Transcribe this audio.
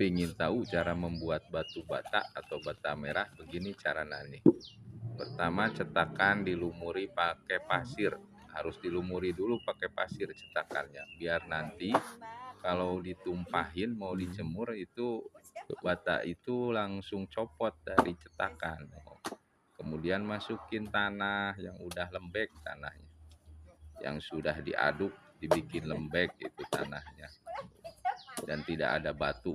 Pengen tahu cara membuat batu bata atau bata merah, begini cara nani. Pertama, cetakan dilumuri pakai pasir. Harus dilumuri dulu pakai pasir cetakannya, biar nanti kalau ditumpahin mau dijemur itu bata itu langsung copot dari cetakan. Kemudian masukin tanah yang udah lembek, tanahnya yang sudah diaduk dibikin lembek itu tanahnya, dan tidak ada batu